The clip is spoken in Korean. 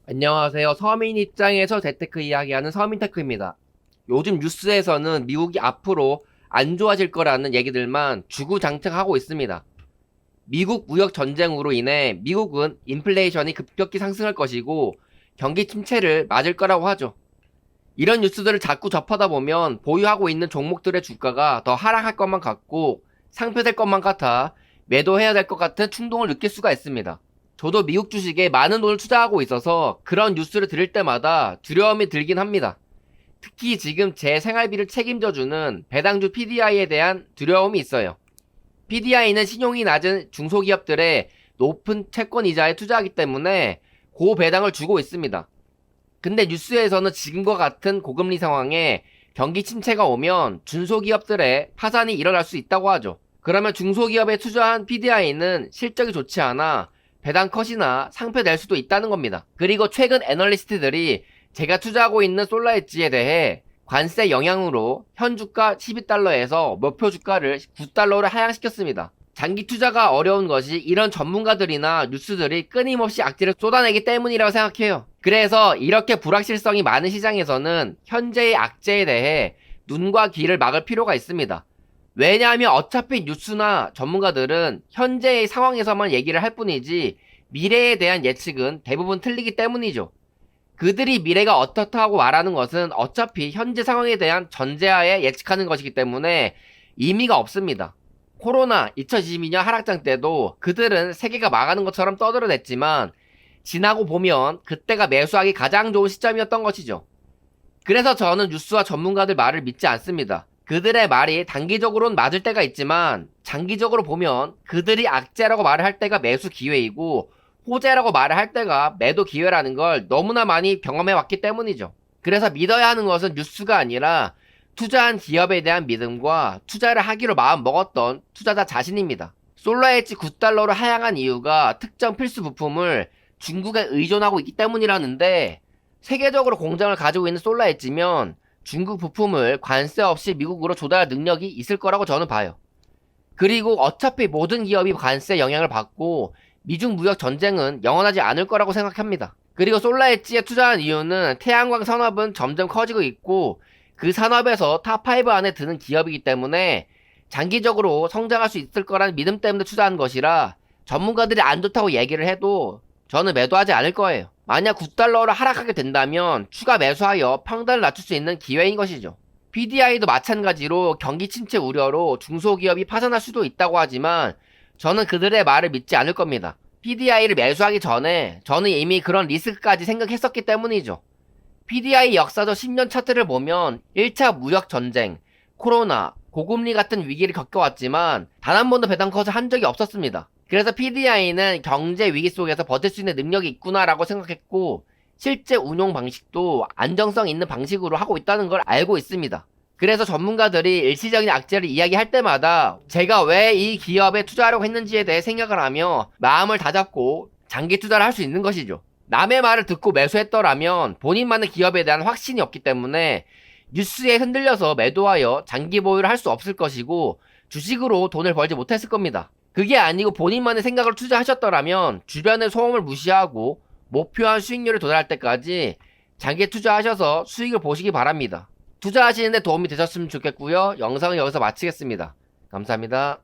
안녕하세요. 서민 입장에서 재테크 이야기하는 서민테크입니다. 요즘 뉴스에서는 미국이 앞으로 안 좋아질 거라는 얘기들만 주구장창하고 있습니다. 미국 무역 전쟁으로 인해 미국은 인플레이션이 급격히 상승할 것이고 경기 침체를 맞을 거라고 하죠. 이런 뉴스들을 자꾸 접하다 보면 보유하고 있는 종목들의 주가가 더 하락할 것만 같고 상폐될 것만 같아 매도해야 될 것 같은 충동을 느낄 수가 있습니다. 저도 미국 주식에 많은 돈을 투자하고 있어서 그런 뉴스를 들을 때마다 두려움이 들긴 합니다. 특히 지금 제 생활비를 책임져주는 배당주 PDI에 대한 두려움이 있어요. PDI는 신용이 낮은 중소기업들의 높은 채권 이자에 투자하기 때문에 고배당을 주고 있습니다. 근데 뉴스에서는 지금과 같은 고금리 상황에 경기 침체가 오면 중소기업들의 파산이 일어날 수 있다고 하죠. 그러면 중소기업에 투자한 PDI는 실적이 좋지 않아 배당 컷이나 상패 낼 수도 있다는 겁니다. 그리고 최근 애널리스트들이 제가 투자하고 있는 솔라엣지에 대해 관세 영향으로 현 주가 12달러에서 목표 주가를 9달러로 하향시켰습니다. 장기 투자가 어려운 것이 이런 전문가들이나 뉴스들이 끊임없이 악재를 쏟아내기 때문이라고 생각해요. 그래서 이렇게 불확실성이 많은 시장에서는 현재의 악재에 대해 눈과 귀를 막을 필요가 있습니다. 왜냐하면 어차피 뉴스나 전문가들은 현재의 상황에서만 얘기를 할 뿐이지 미래에 대한 예측은 대부분 틀리기 때문이죠. 그들이 미래가 어떻다고 말하는 것은 어차피 현재 상황에 대한 전제하에 예측하는 것이기 때문에 의미가 없습니다. 코로나 2022년 하락장 때도 그들은 세계가 망하는 것처럼 떠들어댔지만 지나고 보면 그때가 매수하기 가장 좋은 시점이었던 것이죠. 그래서 저는 뉴스와 전문가들 말을 믿지 않습니다. 그들의 말이 단기적으로는 맞을 때가 있지만 장기적으로 보면 그들이 악재라고 말을 할 때가 매수 기회이고 호재라고 말을 할 때가 매도 기회라는 걸 너무나 많이 경험해 왔기 때문이죠. 그래서 믿어야 하는 것은 뉴스가 아니라 투자한 기업에 대한 믿음과 투자를 하기로 마음 먹었던 투자자 자신입니다. 솔라엣지 9달러로 하향한 이유가 특정 필수 부품을 중국에 의존하고 있기 때문이라는데 세계적으로 공장을 가지고 있는 솔라엣지면 중국 부품을 관세 없이 미국으로 조달할 능력이 있을 거라고 저는 봐요. 그리고 어차피 모든 기업이 관세 영향을 받고 미중 무역 전쟁은 영원하지 않을 거라고 생각합니다. 그리고 솔라엣지에 투자한 이유는 태양광 산업은 점점 커지고 있고 그 산업에서 탑5 안에 드는 기업이기 때문에 장기적으로 성장할 수 있을 거라는 믿음 때문에 투자한 것이라 전문가들이 안 좋다고 얘기를 해도 저는 매도하지 않을 거예요. 만약 9달러로 하락하게 된다면 추가 매수하여 평단을 낮출 수 있는 기회인 것이죠. PDI도 마찬가지로 경기 침체 우려로 중소기업이 파산할 수도 있다고 하지만 저는 그들의 말을 믿지 않을 겁니다. PDI를 매수하기 전에 저는 이미 그런 리스크까지 생각했었기 때문이죠. PDI 역사적 10년 차트를 보면 1차 무역 전쟁, 코로나, 고금리 같은 위기를 겪어왔지만 단 한 번도 배당 컷을 한 적이 없었습니다. 그래서 PDI는 경제 위기 속에서 버틸 수 있는 능력이 있구나라고 생각했고 실제 운용 방식도 안정성 있는 방식으로 하고 있다는 걸 알고 있습니다. 그래서 전문가들이 일시적인 악재를 이야기할 때마다 제가 왜 이 기업에 투자하려고 했는지에 대해 생각을 하며 마음을 다잡고 장기 투자를 할 수 있는 것이죠. 남의 말을 듣고 매수했더라면 본인만의 기업에 대한 확신이 없기 때문에 뉴스에 흔들려서 매도하여 장기 보유를 할 수 없을 것이고 주식으로 돈을 벌지 못했을 겁니다. 그게 아니고 본인만의 생각을 투자하셨더라면 주변의 소음을 무시하고 목표한 수익률에 도달할 때까지 장기 투자하셔서 수익을 보시기 바랍니다. 투자하시는데 도움이 되셨으면 좋겠고요. 영상은 여기서 마치겠습니다. 감사합니다.